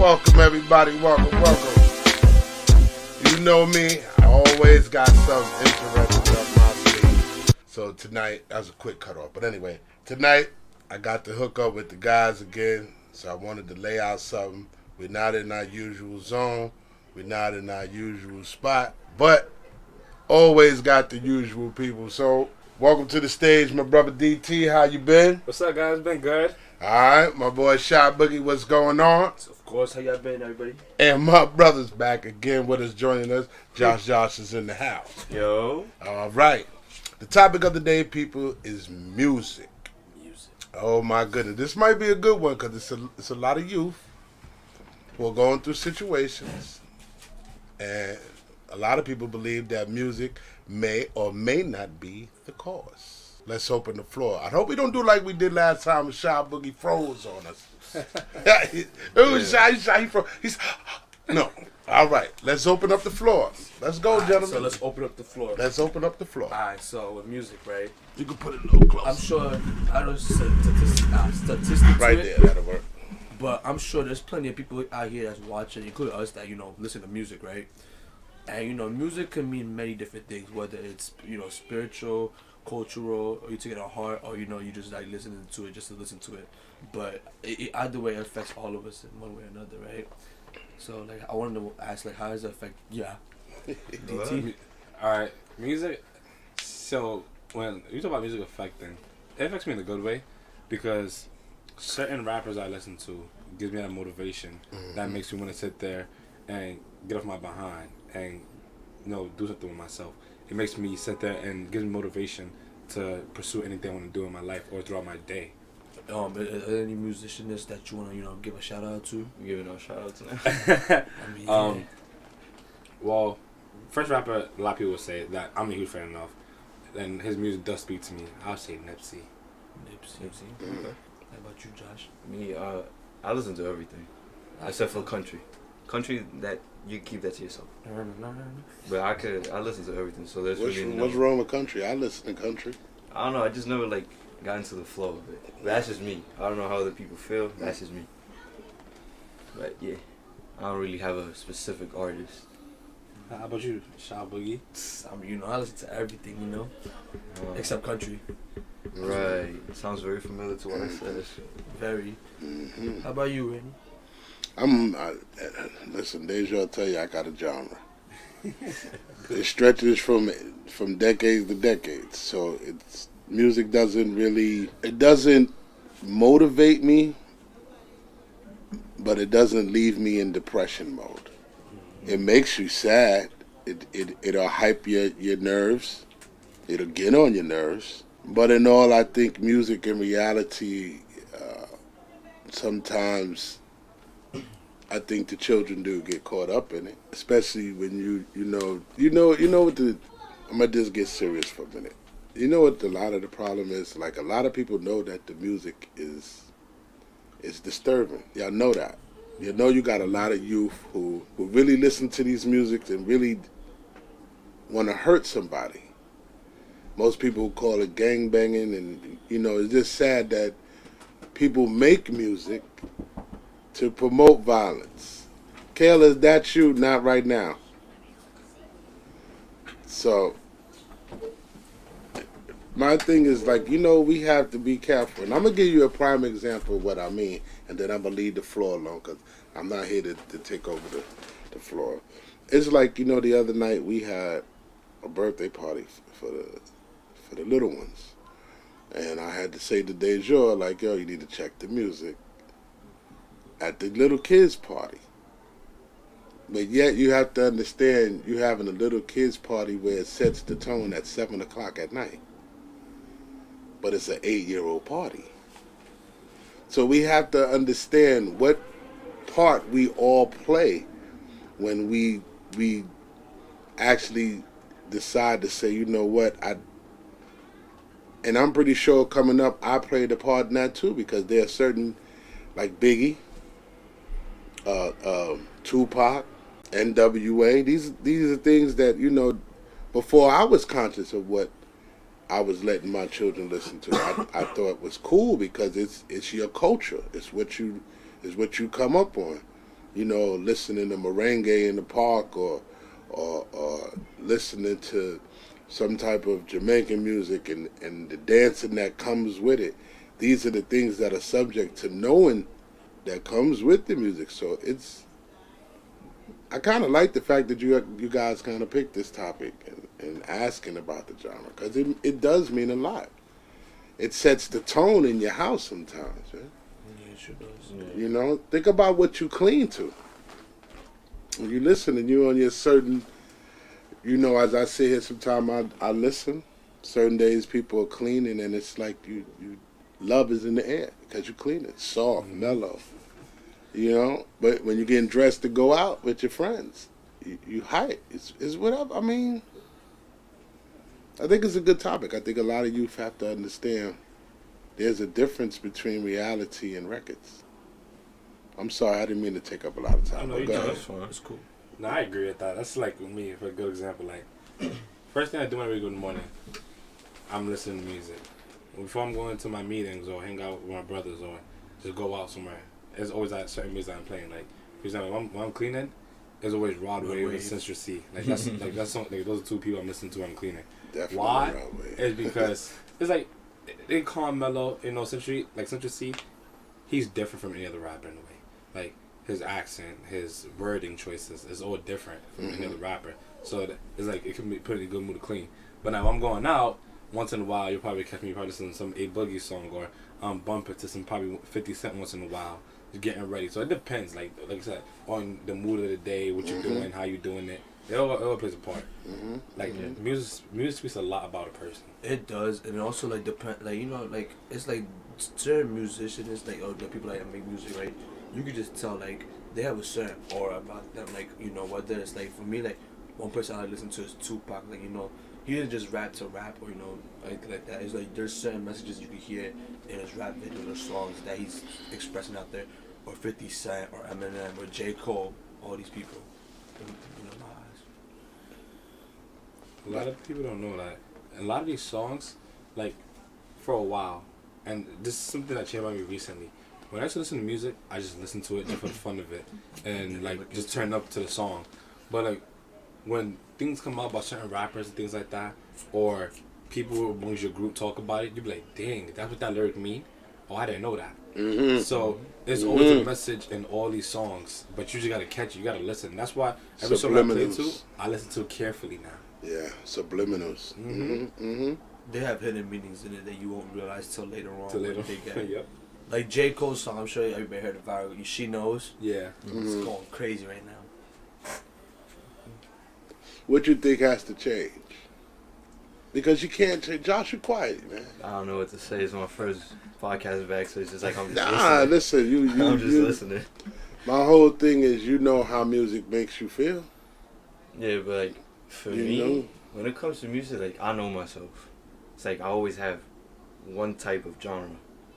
Welcome everybody, welcome. You know me, I always got something interesting up my sleeve. So tonight, that was a quick cutoff. But anyway, tonight I got to hook up with the guys again. So I wanted to lay out something. We're not in our usual zone. We're not in our usual spot. But always got the usual people. So welcome to the stage, my brother DT. How you been? What's up, guys? Been good. All right, my boy Shot Boogie. What's going on? Of course, how y'all been, everybody? And my brother's back again with us, joining us. Josh is in the house. Yo. All right. The topic of the day, people, is music. Oh my goodness, this might be a good one because it's a lot of youth who are going through situations, and a lot of people believe that music may or may not be the cause. Let's open the floor. I hope we don't do like we did last time when Shy Boogie froze on us. It was Shy, he froze. No. All right, let's open up the floor. Let's go, gentlemen. So let's open up the floor. Let's open up the floor. All right, so with music, right? You can put it a little closer. I'm sure, I don't statistics right there, that'll work. But I'm sure there's plenty of people out here that's watching, including us, that, listen to music, right? And, music can mean many different things, whether it's, spiritual, cultural, or you take it to heart, or, you just like listening to it just to listen to it. But either way, it affects all of us in one way or another, right? So, like, I wanted to ask, like, how does it affect, DT? Alright, music, so when you talk about music affecting, it affects me in a good way because certain rappers I listen to gives me that motivation that makes me want to sit there and get off my behind and, do something with myself. It makes me sit there and gives me motivation to pursue anything I want to do in my life or throughout my day. Are there any musicians that you want to, give a shout out to? We're giving a shout out to them. Well, first rapper, a lot of people would say that I'm a huge fan of, and his music does speak to me. I'll say Nipsey. Okay. How about you, Josh? Me, I listen to everything, except for country. Country, that you keep that to yourself. But I listen to everything. So there's what's wrong with country? I listen to country. I don't know. I just never got into the flow of it. But that's just me. I don't know how other people feel. That's just me. But yeah, I don't really have a specific artist. How about you, Shy Boogie? I mean, I listen to everything, except country. Right. Sounds very familiar to what I said. Very. Mm-hmm. How about you, Randy? Listen, Deja will tell you I got a genre. It stretches from decades to decades. So music doesn't motivate me, but it doesn't leave me in depression mode. It makes you sad. It'll hype your nerves. It'll get on your nerves. But in all, I think music in reality, sometimes I think the children do get caught up in it, especially when you know what I'm gonna just get serious for a minute. You know what a lot of the problem is? Like, a lot of people know that the music is disturbing. Y'all know that. You know you got a lot of youth who really listen to these music and really want to hurt somebody. Most people call it gang banging, and it's just sad that people make music to promote violence. Kayla, that's you, not right now. So my thing is, we have to be careful. And I'm going to give you a prime example of what I mean, and then I'm going to leave the floor alone because I'm not here to take over the floor. It's like, the other night we had a birthday party for the little ones. And I had to say to Deja, like, yo, you need to check the music at the little kids party. But yet you have to understand you're having a little kids party where it sets the tone at 7 o'clock at night. But it's an 8-year-old party. So we have to understand what part we all play when we actually decide to say, you know what, and I'm pretty sure coming up I played a part in that too, because there are certain, like Biggie, Tupac, NWA, these are things that, before I was conscious of what I was letting my children listen to. I thought it was cool because it's your culture. It's what you come up on. listening to merengue in the park or listening to some type of Jamaican music and the dancing that comes with it. These are the things that are subject to knowing that comes with the music. So I kind of like the fact that you guys kind of picked this topic and asking about the genre, because it does mean a lot. It sets the tone in your house sometimes, right? Yeah, it sure does. Think about what you clean to. When you listen and you're on your certain, as I sit here sometimes I listen. Certain days people are cleaning and it's like you love is in the air because you clean it. Soft, mellow. But when you're getting dressed to go out with your friends, you hype. It's whatever. I mean, I think it's a good topic. I think a lot of youth have to understand there's a difference between reality and records. I'm sorry, I didn't mean to take up a lot of time. No, Go ahead. It's cool. No, I agree with that. That's like with me, for a good example. Like, first thing I do when I wake up in the morning, I'm listening to music. Before I'm going to my meetings or hang out with my brothers or just go out somewhere, there's always that certain music I'm playing. Like, for example, when I'm cleaning, there's always Rod Wave and Central C. Like that's those are two people I'm listening to when I'm cleaning. Definitely Why? Rod Wave. It's because it's like they calm, mellow. Central C, he's different from any other rapper in a way. Like his accent, his wording choices is all different from any other rapper. So it's like it can be put in a good mood to clean. But now I'm going out. Once in a while, you'll probably catch me listening to some A Boogie song or bump it to some probably 50 Cent once in a while. Just getting ready. So it depends, like I said, on the mood of the day, what you're doing, how you're doing it. It all plays a part. Like music speaks a lot about a person. It does, and it also like depend, like it's like certain musicians, like the people that make music, right? You can just tell like they have a certain aura about them, like whether it's like for me, like one person I listen to is Tupac, like he didn't just rap to rap or like that. It's like there's certain messages you can hear in his rap videos or songs that he's expressing out there, or 50 Cent or Eminem or J. Cole, all these people. My eyes. A lot of people don't know that. A lot of these songs, like, for a while, and this is something that changed about me recently. When I used to listen to music, I just listened to it just for the fun of it, and like just turn up to the song. But like, when things come up about certain rappers and things like that, or people amongst your group talk about it, you be like, dang, that's what that lyric mean? Oh, I didn't know that. So there's always a message in all these songs, but you just gotta catch it. You gotta listen. That's why every song I play to, I listen to it carefully now. Yeah, subliminals. They have hidden meanings in it that you won't realize till later on. They get. Yep. Like J. Cole's song, I'm sure everybody heard it viral. She Knows. Yeah. It's going crazy right now. What you think has to change? Because you can't change. Josh, you're quiet, man. I don't know what to say. It's my first podcast back, so it's just like I'm just listen. You I'm just listening. My whole thing is, how music makes you feel. Yeah, but like for me, when it comes to music, like I know myself. It's like I always have one type of genre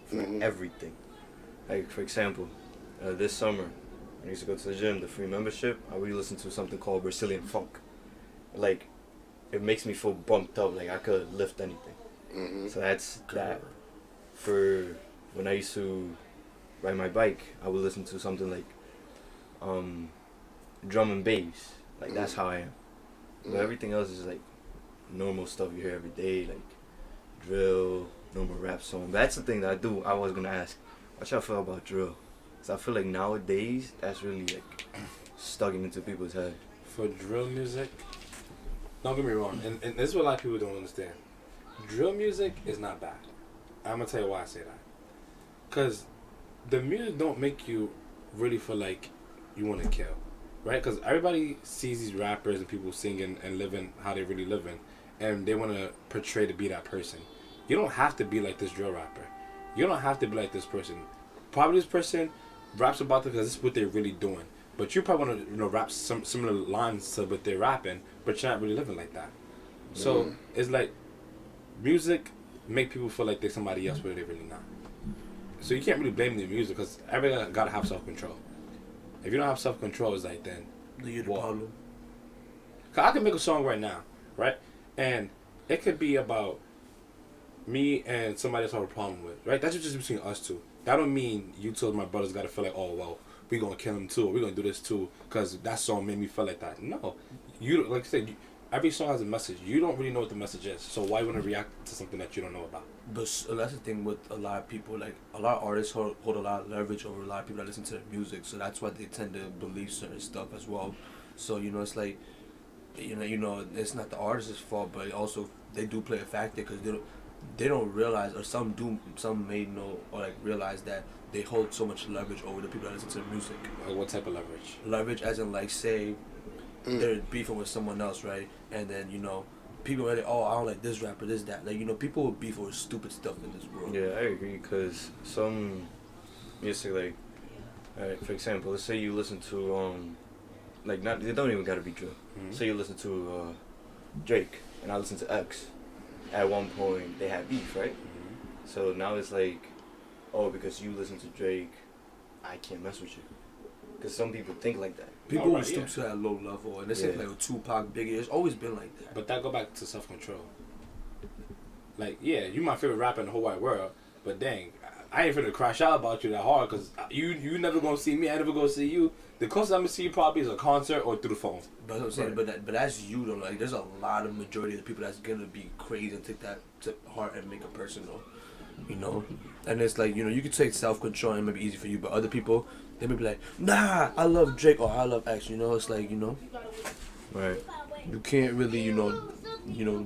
for everything. Like for example, this summer, I used to go to the gym, the free membership. I would listen to something called Brazilian funk. Like, it makes me feel bumped up, like I could lift anything. So that's that. For when I used to ride my bike, I would listen to something like drum and bass. Like that's how I am. But everything else is like normal stuff you hear every day, like drill, normal rap song. That's the thing that I do. I was gonna ask, what y'all feel about drill? Cause I feel like nowadays that's really like stuck into people's head. For drill music, don't get me wrong, and this is what a lot of people don't understand. Drill music is not bad. I'm gonna tell you why I say that. Cause the music don't make you really feel like you want to kill, right? Cause everybody sees these rappers and people singing and living how they really living, and they want to portray to be that person. You don't have to be like this drill rapper. You don't have to be like this person. Probably this person raps about it because this is what they're really doing. But you probably want to rap some similar lines to what they're rapping, but you're not really living like that. So it's like music make people feel like they're somebody else, but they're really not. So you can't really blame the music because everybody gotta have self-control. If you don't have self-control, it's like then You're the problem. Cause I can make a song right now, right, and it could be about me and somebody else I have a problem with, right? That's just between us two. That don't mean you two, my brothers, gotta feel like, oh well, we gonna kill him too, or we gonna do this too, because that song made me feel like that. No, you like I said, every song has a message. You don't really know what the message is, so why want to react to something that you don't know about? But that's the thing with a lot of people. Like a lot of artists hold a lot of leverage over a lot of people that listen to their music, so that's why they tend to believe certain stuff as well. So it's like, it's not the artist's fault, but also they do play a factor because they don't realize, or some may know or like realize that they hold so much leverage over the people that listen to the music. Like what type of leverage? Leverage as in like say they're beefing with someone else, right? And then people are like, oh, I don't like this rapper, this, that. Like people will beef over stupid stuff in this world. Yeah, I agree. Cause some music, like, alright, for example, let's say you listen to like not they don't even gotta be drill. Mm-hmm. Say you listen to Drake, and I listen to X. At one point, they had beef, right? Mm-hmm. So now it's like, oh, because you listen to Drake, I can't mess with you. Because some people think like that. People will stoop to that low level, and this Yeah. ain't like with Tupac, Biggie. It's always been like that. But that go back to self-control. Like, yeah, you my favorite rapper in the whole wide world, but dang, I ain't finna crash out about you that hard, because you never gonna see me, I never gonna see you. The closest I'm gonna see you probably is a concert or through the phone. But I'm saying, but that's you though. Like, there's a lot of majority of the people that's gonna be crazy and take that to heart and make it personal, And it's like you can take self-control and it may be easy for you, but other people they may be like, nah, I love Drake or I love X. It's like Right. you can't really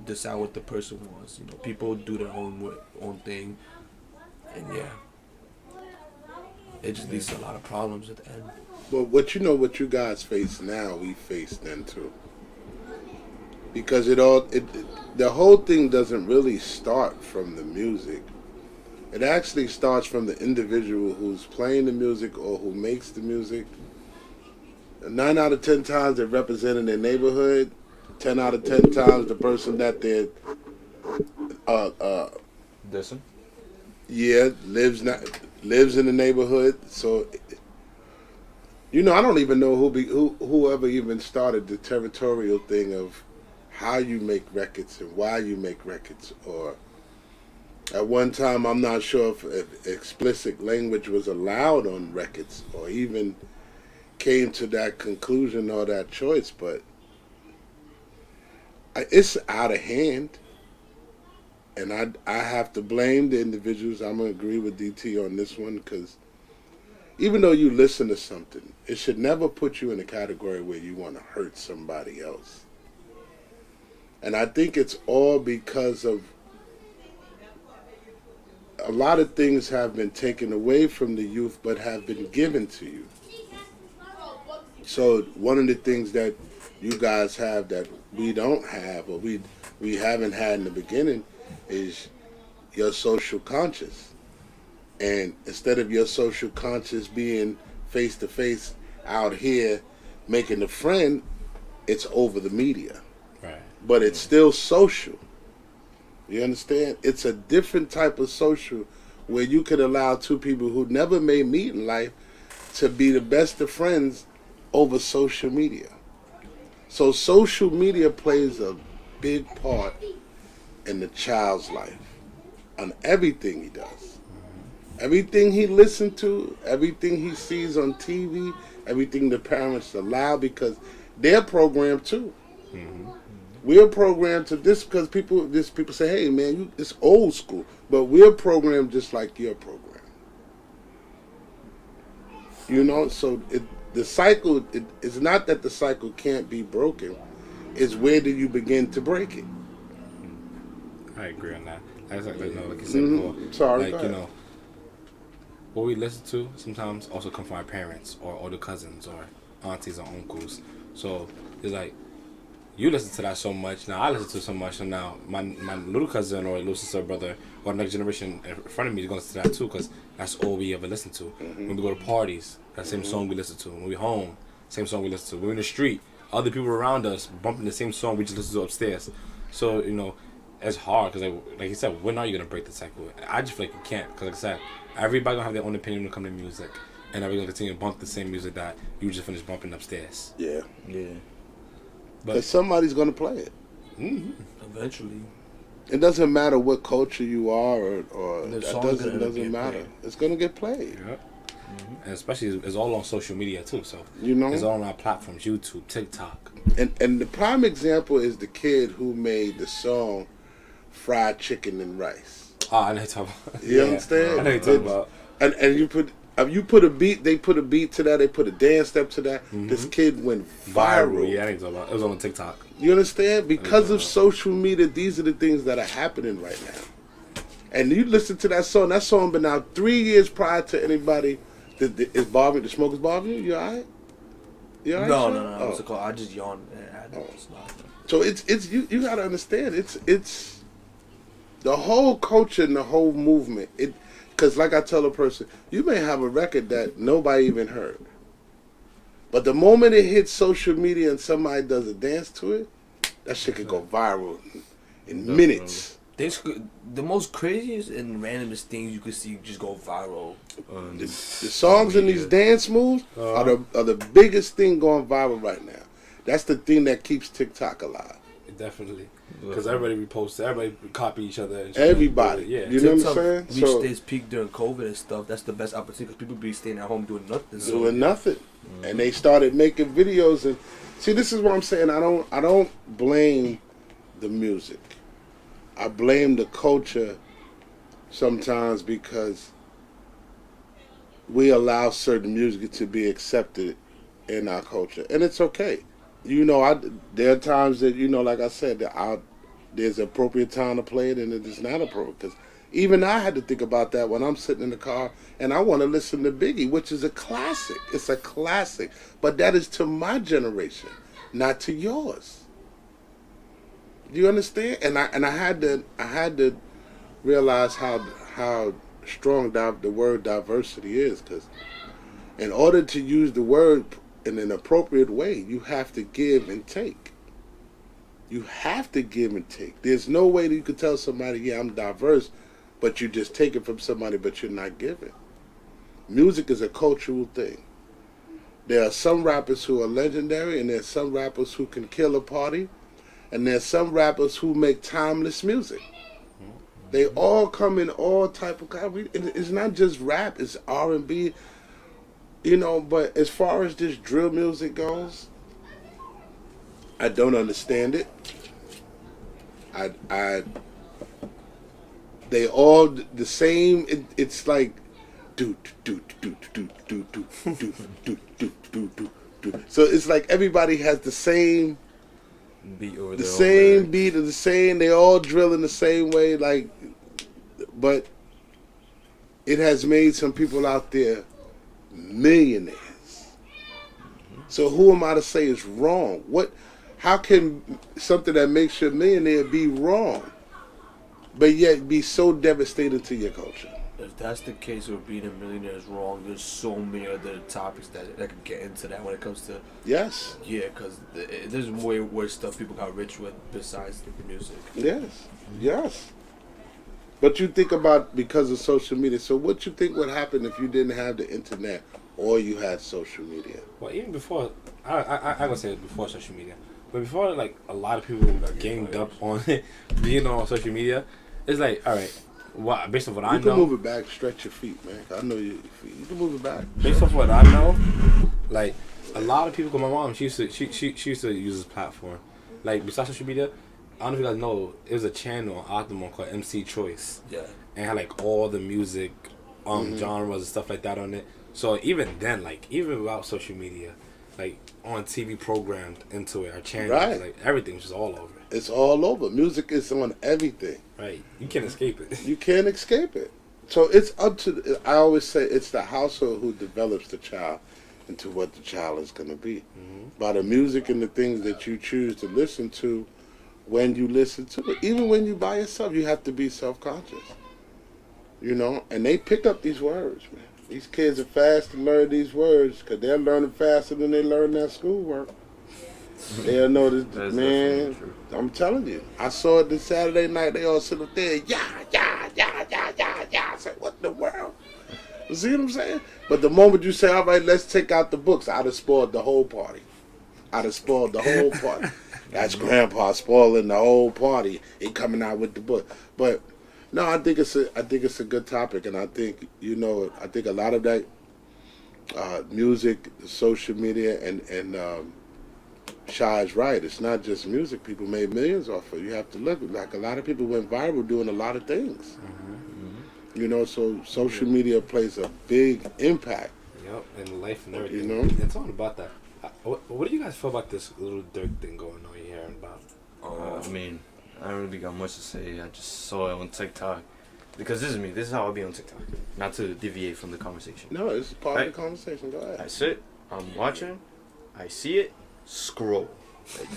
decide what the person wants. People do their own thing, and yeah, it just leads to a lot of problems at the end. But what you guys face now, we face then too. Because the whole thing doesn't really start from the music. It actually starts from the individual who's playing the music or who makes the music. 9 out of 10 times they're representing their neighborhood. 10 out of 10 times the person that they're Listen. lives in the neighborhood. So I don't even know whoever even started the territorial thing of how you make records and why you make records. Or at one time, I'm not sure if explicit language was allowed on records or even came to that conclusion or that choice. But it's out of hand. And I have to blame the individuals. I'm going to agree with DT on this one, because even though you listen to something, it should never put you in a category where you want to hurt somebody else. And I think it's all because of a lot of things have been taken away from the youth but have been given to you. So one of the things that you guys have that we don't have, or we haven't had in the beginning, is your social conscious. And instead of your social conscious being face to face out here making a friend, it's over the media. Right. But it's still social. You understand? It's a different type of social where you could allow two people who never may meet in life to be the best of friends over social media. So social media plays a big part in the child's life on everything he does. Everything he listens to, everything he sees on TV, everything the parents allow, because they're programmed too. Mm-hmm. We're programmed to this because people say, hey man, it's old school. But we're programmed just like you're programmed. So the cycle, it's not that the cycle can't be broken. It's where do you begin to break it? I agree on that. Like you said before. Sorry, what we listen to sometimes also come from our parents or older cousins or aunties or uncles. So it's like, you listen to that so much, now I listen to it so much, so now my little cousin or little sister or brother or next generation in front of me is going to listen to that too, because that's all we ever listen to. Mm-hmm. When we go to parties, that same song we listen to. When we home, same song we listen to. When we're in the street, other people around us bumping the same song we just listen to upstairs. So, it's hard, because like you said, when are you going to break the cycle? I just feel like you can't, because like I said, everybody going to have their own opinion when it comes to music, and everybody's going to continue to bump the same music that you just finished bumping upstairs. Yeah. But because somebody's going to play it. Mm-hmm. Eventually. It doesn't matter what culture you are, or The that song's doesn't matter. played. It's going to get played. Yep. and especially it's all on social media too. So You know, it's all on our platforms: YouTube, TikTok. and the prime example is the kid who made the song "Fried Chicken and Rice." I know you're talking about. You understand? I know you're talking about. And you put a beat. They put a beat to that. They put a dance step to that. This kid went viral. Yeah, I know you're talking about. It was on TikTok. You understand? Because of social media, these are the things that are happening right now. And you listen to that song. That song been out 3 years prior to anybody. Is Barbie the Smokers Barbie? You alright? You alright? No, son? no, no. Oh. What's it called? I just yawned. It's not. So it's you gotta understand. It's the whole culture and the whole movement. Because like I tell a person, you may have a record that nobody even heard. But the moment it hits social media and somebody does a dance to it, that shit could go viral in minutes. The most craziest and randomest things you could see just go viral. The songs and these dance moves are the biggest thing going viral right now. That's the thing that keeps TikTok alive. Definitely. Because everybody reposts, everybody copy each other. Everybody. Yeah. You know what TikTok I'm saying? reached its peak during COVID and stuff. That's the best opportunity because people be staying at home doing nothing. Doing nothing. And they started making videos and see, this is what I'm saying. I don't blame the music. I blame the culture sometimes because we allow certain music to be accepted in our culture, and it's okay. You know, there are times that, you know, like I said, that there's an appropriate time to play it, and it is not appropriate. Because even I had to think about that when I'm sitting in the car and I want to listen to Biggie, which is a classic. It's a classic, but that is to my generation, not to yours. Do you understand? And I had to realize how strong the word diversity is, because in order to use the word in an appropriate way, you have to give and take. You have to give and take. There's no way that you could tell somebody, yeah, I'm diverse, but you just take it from somebody, but you're not giving. Music is a cultural thing. There are some rappers who are legendary, and there's some rappers who can kill a party, and there's some rappers who make timeless music. They all come in all type of kind. It's not just rap, it's R&B. You know, but as far as this drill music goes, I don't understand it. They all the same. It's like do do do do do do do do do do do do. So it's like everybody has the same beat over the same beat or the same. They all drill in the same way. Like, but it has made some people out there millionaires. So who am I to say is wrong? How can something that makes you a millionaire be wrong, but yet be so devastating to your culture? If that's the case where being a millionaire is wrong, there's so many other topics that could get into that when it comes to... Yes. Yeah, because there's way worse stuff people got rich with besides the music. Yes. Yes. But you think about, because of social media, so what you think would happen if you didn't have the internet or you had social media? Well, even before, I gonna say before social media, but before, like, a lot of people got ganged up on it, being on social media, it's like, all right, based on what I know, you can move it back, stretch your feet, man. I know your feet. You can move it back. Based off what I know, like, a lot of people. My mom, she used to use this platform, like, besides social media. I don't know if you guys know, it was a channel on Optimum called MC Choice. Yeah. And had like all the music, genres and stuff like that on it. So even then, like, even without social media, like, on TV programmed into it, our channels, Right. like, everything was just all over. It's all over. Music is on everything. Right. You can't escape it. You can't escape it. So it's up to, I always say, it's the household who develops the child into what the child is going to be. By the music and the things that you choose to listen to when you listen to it. Even when you by yourself, you have to be self-conscious. You know? And they pick up these words, man. These kids are fast to learn these words because they're learning faster than they learn their schoolwork. They'll know this, man. I'm telling you. I saw it this Saturday night. They all sit up there, yeah. I said, what in the world? You see what I'm saying? But the moment you say, all right, let's take out the books, I'd have spoiled the whole party. That's Grandpa spoiling the whole party. He coming out with the book. But no, I think it's a good topic, and I think, you know, I think a lot of that music, social media, and Shy is right. It's not just music. People made millions off of it. You have to look. Like a lot of people went viral doing a lot of things. You know, so social media plays a big impact. Yep, and life and everything. You know? It's all about that. What do you guys feel about this little Dirk thing going on here about? I mean, I don't really got much to say. I just saw it on TikTok. Because this is me. This is how I be on TikTok. Not to deviate from the conversation. No, it's part of the conversation. Go ahead. I sit, I'm watching, I see it, scroll. Like,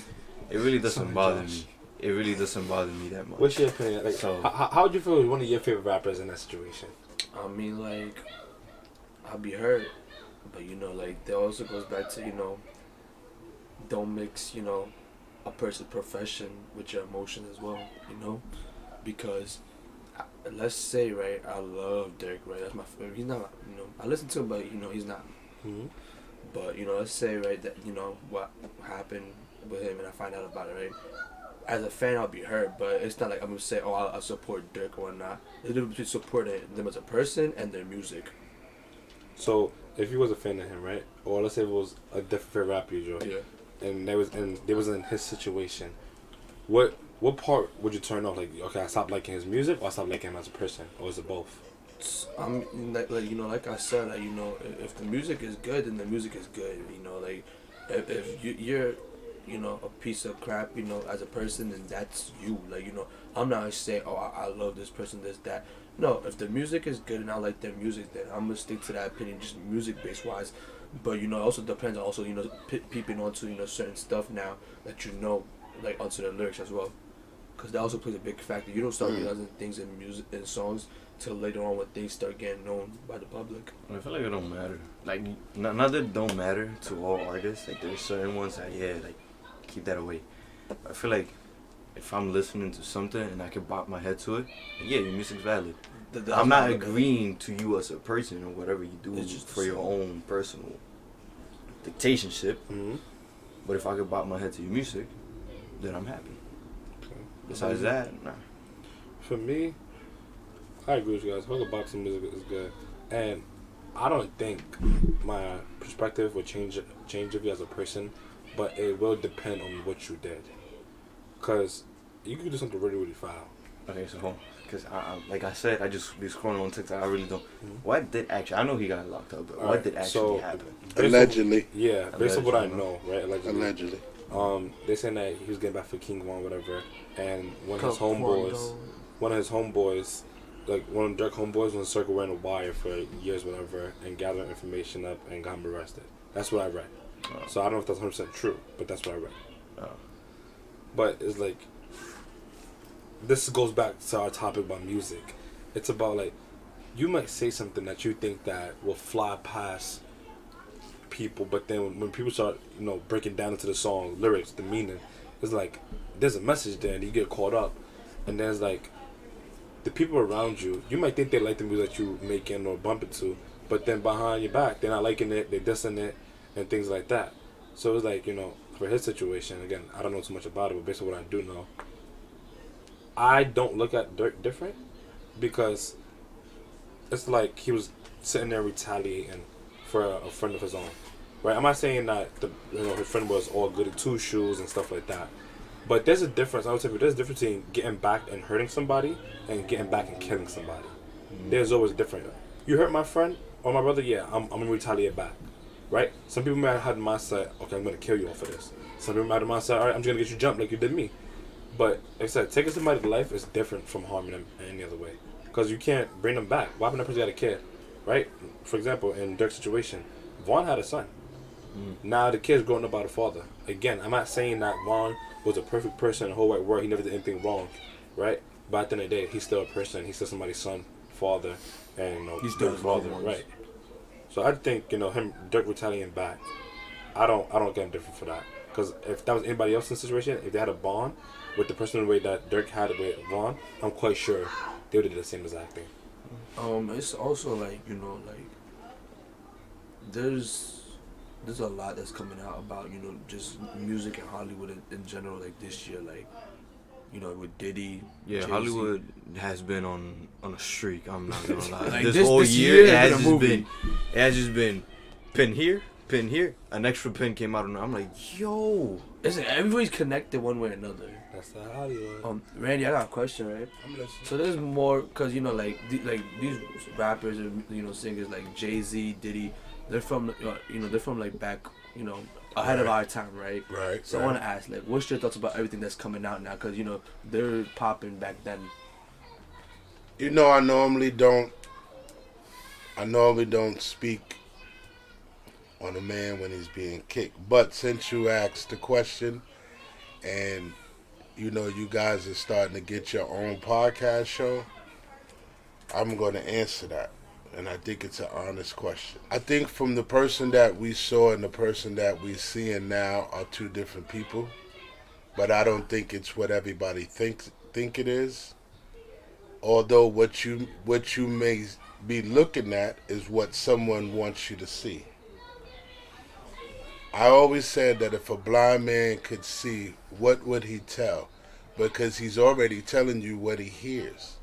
it really doesn't bother me. It really doesn't bother me that much. What's your opinion? Like, So- how would you feel with one of your favorite rappers in that situation? I mean, like, I'll be hurt, but you know, like, that also goes back to, you know, don't mix, you know, a person's profession with your emotions as well, you know, because let's say, right, I love Dirk, right, that's my favorite. He's not, you know, I listen to him, but you know, he's not. Mm-hmm. But you know, let's say, right, that you know what happened with him, and I find out about it, right. As a fan, I'll be hurt, but it's not like I'm gonna say, oh, I'll support Dirk or not. It's different between supporting them as a person and their music. So, if you was a fan of him, right, or let's say it was a different rapper you enjoy, Yeah. and they was in his situation, what part would you turn off? Like, okay, I stopped liking his music, or I stopped liking him as a person, or is it both? I'm like you know, like I said, like, you know, if the music is good, then the music is good. You know, like if you're, you know, a piece of crap, you know, as a person, then that's you. Like, you know, I'm not gonna say, oh, I love this person, this, that. No, if the music is good and I like their music, then I'm gonna stick to that opinion, just music based wise. But you know, it also depends. Also, you know, peeping onto, you know, certain stuff now that you know, like onto the lyrics as well, because that also plays a big factor. You don't start realizing things in music and songs till later on when things start getting known by the public. I feel like it don't matter. Like, not that it don't matter to all artists. Like, there's certain ones that, yeah, like, keep that away. I feel like if I'm listening to something and I can bop my head to it, yeah, your music's valid. I'm not agreeing to you as a person or whatever you do for your own personal dictatorship. Mm-hmm. But if I could bop my head to your music, then I'm happy. Okay. Besides that, nah. For me, I agree with you guys. Hooker boxing music is good, and I don't think my perspective will change of you as a person, but it will depend on what you did. Cause you could do something really, really foul. Okay, so hold on. Because, like I said, I just be scrolling on TikTok. I really don't. What did actually... I know he got locked up, but what did actually happen? Allegedly. Based on what I know, right? Allegedly. They saying that he was getting back for King Von, whatever, and one of his homeboys, like one of Dirk homeboys, was circling a wire for years, whatever, and gathering information up and got him arrested. That's what I read. So I don't know if that's 100% true, but that's what I read. But it's like, this goes back to our topic about music. It's about, like, you might say something that you think that will fly past people, but then when people start, you know, breaking down into the song lyrics, the meaning, it's like there's a message there and you get caught up, and there's like the people around you, you might think they like the music that you making or bumping to, but then behind your back they're not liking it, they're dissing it and things like that. So it's like, you know, for his situation, again, I don't know too much about it, but based on what I do know, I don't look at Dirk different, because it's like he was sitting there retaliating for a friend of his own, right? I'm not saying that his friend was all good at two shoes and stuff like that, but there's a difference. I would say there's a difference between getting back and hurting somebody and getting back and killing somebody. There's always different. You hurt my friend or my brother, yeah, I'm gonna retaliate back, right? Some people might have the mindset, okay, I'm gonna kill you off of this. Some people might have the mindset, all right, I'm just gonna get you jumped like you did me. But like I said, taking somebody to life is different from harming them in any other way, because you can't bring them back. Why would that person got a kid, right? For example, in Dirk's situation, Vaughn had a son. Now the kid's growing up by the father. Again, I'm not saying that Vaughn was a perfect person in the whole wide world. He never did anything wrong, right? But at the end of the day, he's still a person. He's still somebody's son, father, and, you know, he's still Dirk's father, right? So I think, you know, him, Dirk retaliating back, I don't get him different for that. Because if that was anybody else in the situation, if they had a bond with the person the way that Dirk had it with Vaughn, I'm quite sure they would have did the same exact thing. It's also like, you know, like there's a lot that's coming out about, you know, just music and Hollywood in general, like this year, like, you know, with Diddy. Yeah, Jay-Z. Hollywood has been on a streak. I'm not gonna lie. Like this whole year it has just been pin here, pin here. An extra pin came out, and I'm like, yo. Listen, everybody's connected one way or another. That's the Hollywood. Randy, I got a question, right? I'm listening. So there's more, cause you know, like these rappers and singers like Jay-Z, Diddy, they're from they're from like back, ahead of our time, right? Right. So I want to ask, like, what's your thoughts about everything that's coming out now? Cause they're popping back then. I normally don't speak on a man when he's being kicked. But since you asked the question, and you guys are starting to get your own podcast show, I'm going to answer that. And I think it's an honest question. I think from the person that we saw and the person that we're seeing now are two different people. But I don't think it's what everybody think it is. Although what you may be looking at is what someone wants you to see. I always said that if a blind man could see, what would he tell? Because he's already telling you what he hears.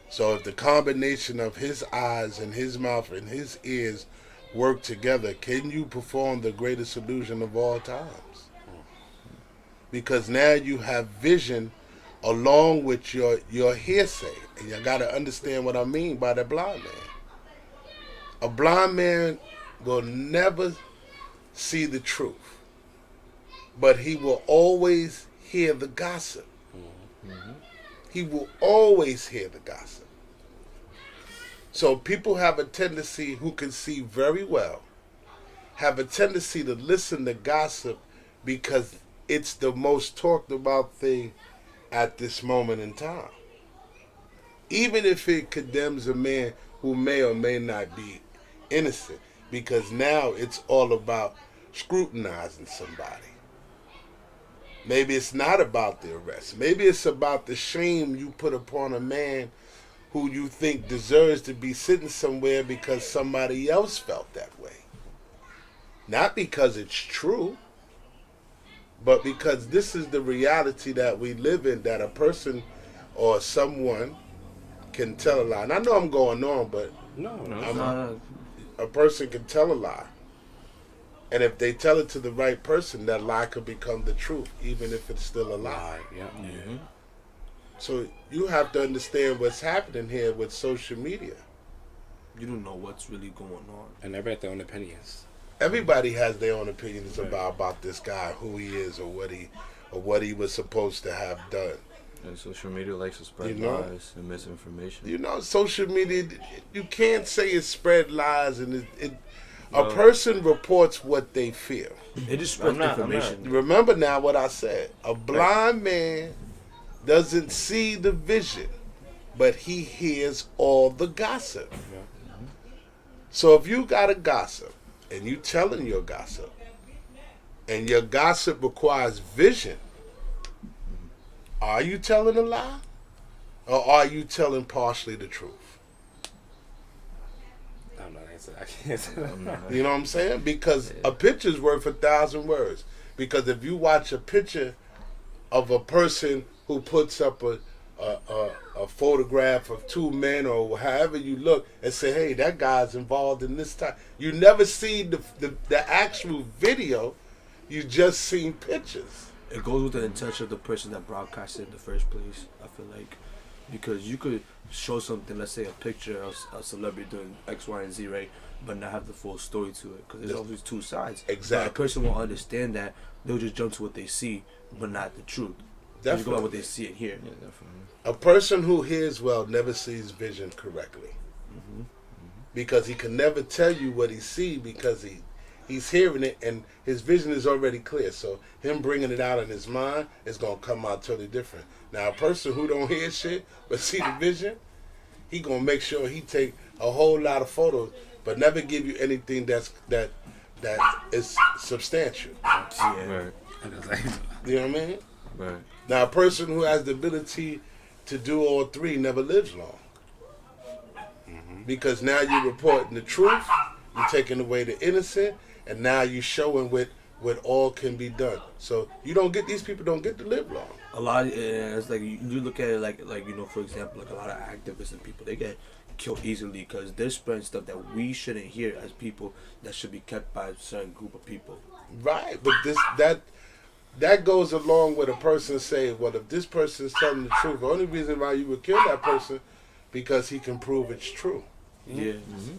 So if the combination of his eyes and his mouth and his ears work together, can you perform the greatest illusion of all times? Because now you have vision along with your hearsay. And you got to understand what I mean by the blind man. A blind man will never see the truth, but he will always hear the gossip. Mm-hmm. He will always hear the gossip. So people have a tendency, who can see very well, have a tendency to listen to gossip because it's the most talked about thing at this moment in time. Even if it condemns a man who may or may not be innocent, because now it's all about scrutinizing somebody. Maybe it's not about the arrest. Maybe it's about the shame you put upon a man who you think deserves to be sitting somewhere because somebody else felt that way. Not because it's true, but because this is the reality that we live in, that a person or someone can tell a lie. And I know I'm going on, but No. a person can tell a lie. And if they tell it to the right person, that lie could become the truth, even if it's still a lie. Yeah. Mm-hmm. So you have to understand what's happening here with social media. You don't know what's really going on. And everybody have their own opinions. Everybody has their own opinions about this guy, who he is, or what he was supposed to have done. And social media likes to spread lies and misinformation. Social media, you can't say it spread lies, and a person reports what they feel. It just spreads information. Remember now what I said. A blind man doesn't see the vision, but he hears all the gossip. Yeah. So if you got a gossip, and you telling your gossip, and your gossip requires vision, are you telling a lie? Or are you telling partially the truth? I'm not answering. I can't answer that. You know what I'm saying? Because a picture's worth 1,000 words. Because if you watch a picture of a person who puts up a photograph of two men or however you look and say, hey, that guy's involved in this time. You never see the actual video. You just seen pictures. It goes with the intention of the person that broadcast it in the first place, I feel like. Because you could show something, let's say a picture of a celebrity doing X, Y, and Z, right? But not have the full story to it. Because there's always two sides. Exactly. But a person won't understand that. They'll just jump to what they see, but not the truth. Definitely. You go by what they see and hear. Yeah, definitely. A person who hears well never sees vision correctly. Mm-hmm. Because he can never tell you what he sees because he's hearing it and his vision is already clear. So him bringing it out in his mind is going to come out totally different. Now a person who don't hear shit but see the vision, he going to make sure he take a whole lot of photos but never give you anything that is substantial. Yeah. Right. You know what I mean? Right. Now a person who has the ability to do all three never lives long. Because now you're reporting the truth, you're taking away the innocent, and now you're showing what all can be done. So these people don't get to live long. A lot, it's like you look at it like for example, like a lot of activists and people, they get killed easily because they're spreading stuff that we shouldn't hear as people that should be kept by a certain group of people. Right, but that goes along with a person saying, well, if this person is telling the truth, the only reason why you would kill that person because he can prove it's true. Yeah.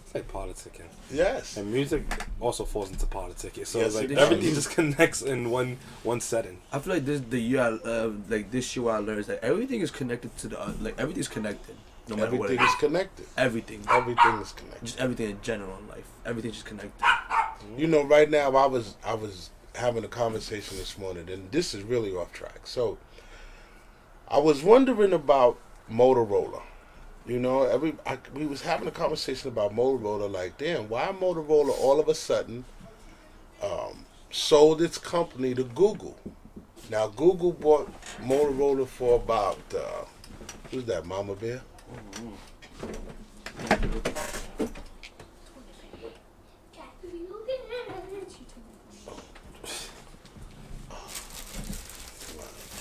It's like politicking. Yes. And music also falls into politicking. So Yes, it's like it everything does. just connects in one setting. I feel like this year I learned is that everything is connected to the everything's connected. No matter what. Everything is connected. Everything. Everything is connected. Just everything in general in life. Everything's just connected. You know, right now I was having a conversation this morning, and this is really off track. So I was wondering about Motorola. You know, we was having a conversation about Motorola. Like, damn, why Motorola all of a sudden sold its company to Google? Now Google bought Motorola for about who's that? Mama Bear.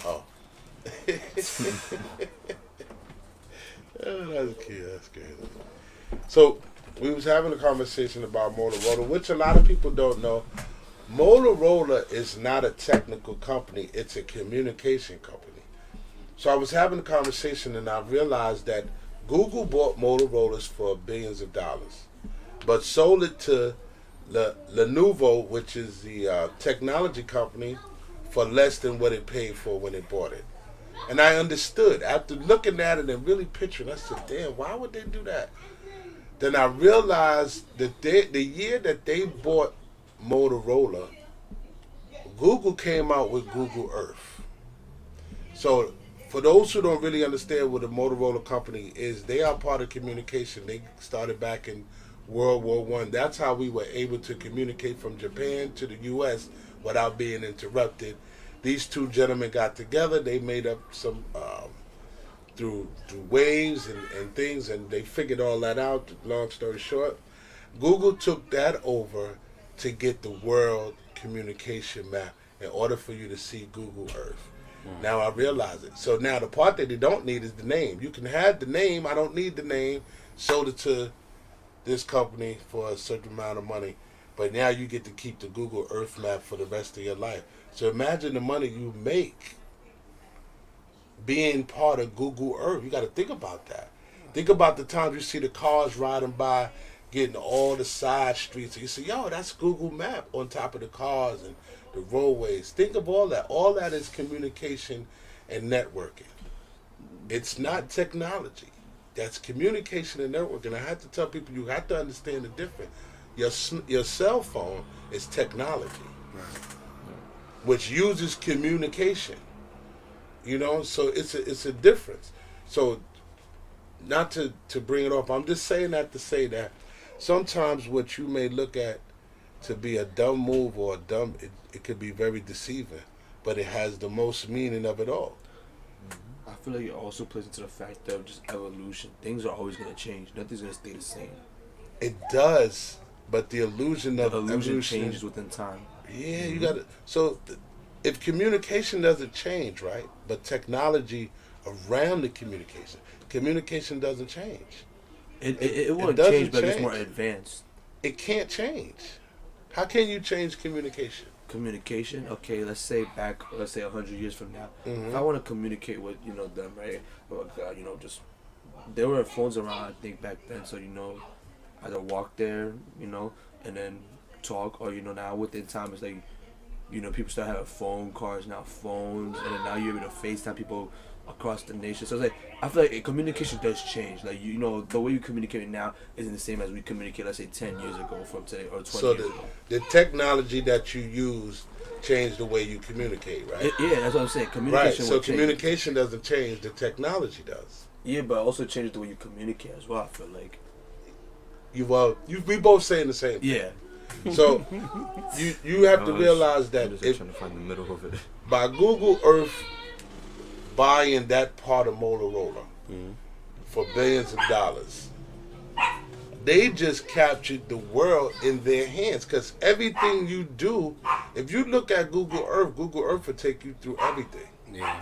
Oh. Oh, that's cute. That's crazy. So we was having a conversation about Motorola, which a lot of people don't know. Motorola is not a technical company; it's a communication company. So I was having a conversation, and I realized that Google bought Motorola's for billions of dollars, but sold it to Lenovo, which is the technology company, for less than what it paid for when it bought it. And I understood. After looking at it and really picturing, I said, damn, why would they do that? Then I realized that the year that they bought Motorola, Google came out with Google Earth. So for those who don't really understand what a Motorola company is, they are part of communication. They started back in World War I. That's how we were able to communicate from Japan to the U.S. without being interrupted. These two gentlemen got together. They made up some through waves and things, and they figured all that out. Long story short, Google took that over to get the world communication map in order for you to see Google Earth. Now I realize it. So now the part that they don't need is the name. You can have the name. I don't need the name. Sold it to this company for a certain amount of money. But now you get to keep the Google Earth map for the rest of your life. So imagine the money you make being part of Google Earth. You got to think about that. Think about the times you see the cars riding by, getting all the side streets. And you say, yo, that's Google Map on top of the cars and the roadways. Think of all that. All that is communication and networking. It's not technology. That's communication and networking. I have to tell people, you have to understand the difference. Your cell phone is technology, which uses communication. You know, so it's a difference. So not to bring it up, I'm just saying that to say that sometimes what you may look at to be a dumb move or it could be very deceiving, but it has the most meaning of it all. I feel like it also plays into the fact of just evolution. Things are always going to change. Nothing's going to stay the same. It does, but the illusion of Illusion evolution changes within time. Yeah, you got to. So, if communication doesn't change, right? But technology around the communication doesn't change. It won't doesn't change, but it's change. more advanced. It can't change. How can you change communication? Communication. Okay, let's say 100 years from now, if I want to communicate with them, right? Oh God, just there were phones around. I think back then, so either walk there, and then talk, or now within time it's like, people start having phone cards now, phones, and then now you're able to FaceTime people across the nation. So it's like I feel like communication does change. Like the way you communicate now isn't the same as we communicate, let's say 10 years ago from today or 20 years ago. The technology that you use changed the way you communicate, right? Yeah, that's what I'm saying. Right. Communication. So will change. communication doesn't change. The technology does. Yeah, but also changes the way you communicate as well. I feel like. We both saying the same thing. Yeah. So you have to realize that I'm just trying to find the middle of it. By Google Earth buying that part of Motorola for billions of dollars, they just captured the world in their hands. Because everything you do, if you look at Google Earth will take you through everything. Yeah.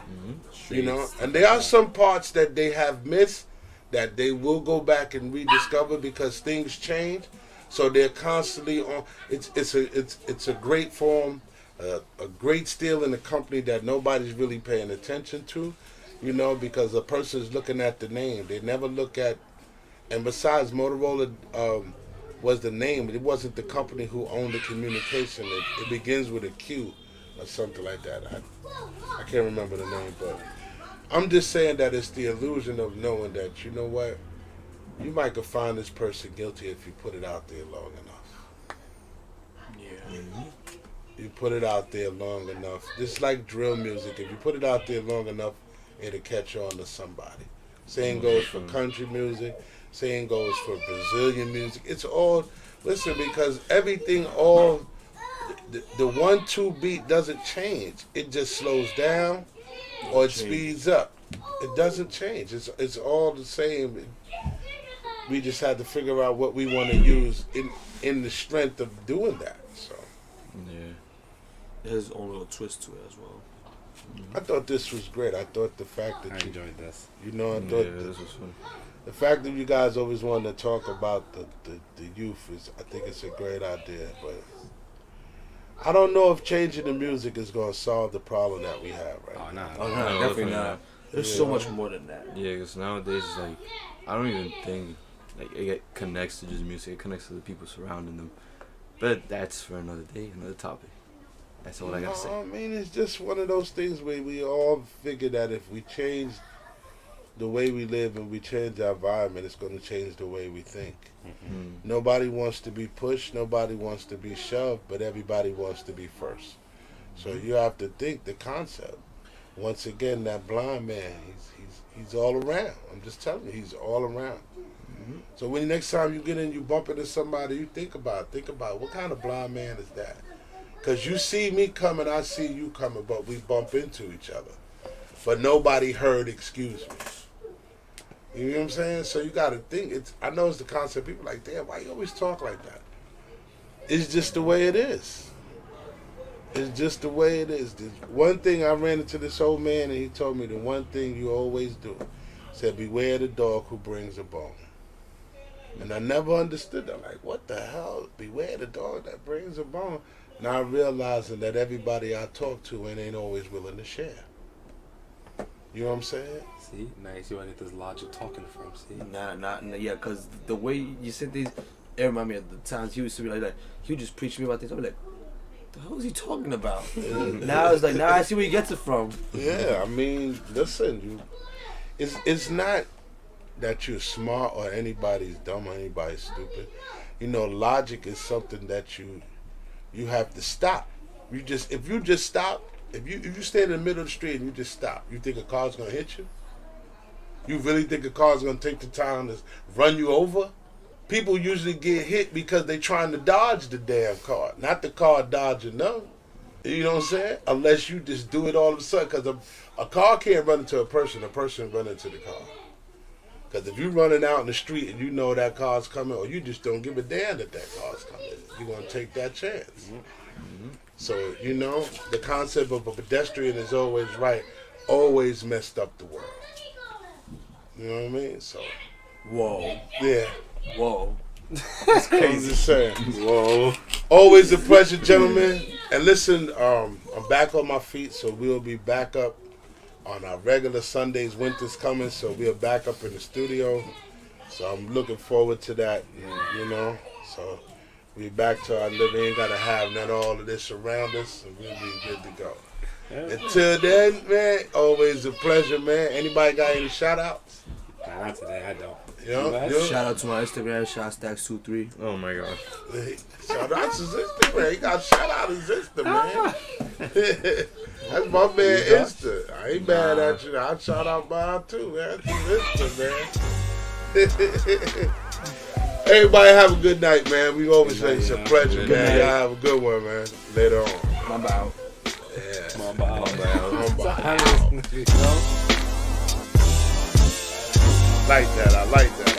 And there are some parts that they have missed, that they will go back and rediscover because things change. So they're constantly on. It's a great form, a great still in a company that nobody's really paying attention to, you know, because a person's looking at the name. They never look at, and besides Motorola was the name, it wasn't the company who owned the communication. It begins with a Q or something like that. I can't remember the name, but I'm just saying that it's the illusion of knowing that, you know what, you might could find this person guilty if you put it out there long enough. Yeah. You put it out there long enough. Just like drill music, if you put it out there long enough, it'll catch on to somebody. Same goes for country music. Same goes for Brazilian music. It's all, listen, because everything, all, the 1-2 beat doesn't change. It just slows down or it speeds up. It doesn't change. It's all the same. We just had to figure out what we want to use in the strength of doing that. So Yeah. There's only a little twist to it as well. I thought this was great. I thought the fact that I enjoyed this. you know, I Yeah, thought this was fun. the fact that you guys always wanted to talk about the youth is, I think it's a great idea. But I don't know if changing the music is going to solve the problem that we have right Oh, now. nah. Oh, no, No, definitely definitely not. not. There's Yeah. so much more than that. Yeah, because nowadays it's like, I don't even think like it connects to just music. It connects to the people surrounding them. But that's for another day, another topic. That's all I gotta say. I mean, it's just one of those things where we all figure that if we change the way we live and we change our environment, it's going to change the way we think. Mm. Nobody wants to be pushed, nobody wants to be shoved, but everybody wants to be first. So you have to think the concept. Once again, that blind man, he's all around. I'm just telling you, he's all around. So when next time you get in, you bump into somebody, you think about what kind of blind man is that? Because you see me coming, I see you coming, but we bump into each other. But nobody heard, excuse me. You know what I'm saying? So you got to think. I know it's the concept. People are like, damn, why you always talk like that? It's just the way it is. It's just the way it is. There's one thing, I ran into this old man, and he told me the one thing you always do. He said, beware the dog who brings a bone. And I never understood that. Like, what the hell? Beware the dog that brings a bone. Now realizing that everybody I talk to ain't always willing to share. You know what I'm saying? See? Now you see where I get this logic talking from, see? Nah, yeah, because the way you said these, it reminded me of the times he used to be like that. He would just preach to me about things. I'd be like, the hell is he talking about? Now it's like, now I see where he gets it from. Yeah, I mean, listen, it's not that you're smart or anybody's dumb or anybody's stupid. You know, logic is something that you have to stop. If you stop, if you stand in the middle of the street and you just stop, you think a car's gonna hit you? You really think a car's gonna take the time to run you over? People usually get hit because they trying to dodge the damn car, not the car dodging them. You know what I'm saying? Unless you just do it all of a sudden, because a car can't run into a person run into the car. Because if you're running out in the street and you know that car's coming, or you just don't give a damn that car's coming, you're going to take that chance. Mm-hmm. So, you know, the concept of a pedestrian is always right, always messed up the world. You know what I mean? So, Whoa. yeah. Whoa. That's crazy. I'm just saying. Whoa. Always a pleasure, gentlemen. And listen, I'm back on my feet, so we'll be back up on our regular Sundays. Winter's coming, so we're back up in the studio. So I'm looking forward to that, you know. So we back to our living. Ain't got to have none of all of this around us, and we'll be good to go. Until then, man, always a pleasure, man. Anybody got any shout-outs? Nah, not today, I don't. You know? Shout out to my Instagram, ShotStacks23. Oh my god. Shout out to his Instagram. He got shout out his Insta, man. That's my man Insta. I ain't mad at you. I shout out mine too, man. That's his Insta, man. Everybody have a good night, man. We always say it's a pleasure, man. Y'all have a good one, man. Later on. My bow. Yeah. My bad. Like that. I like that.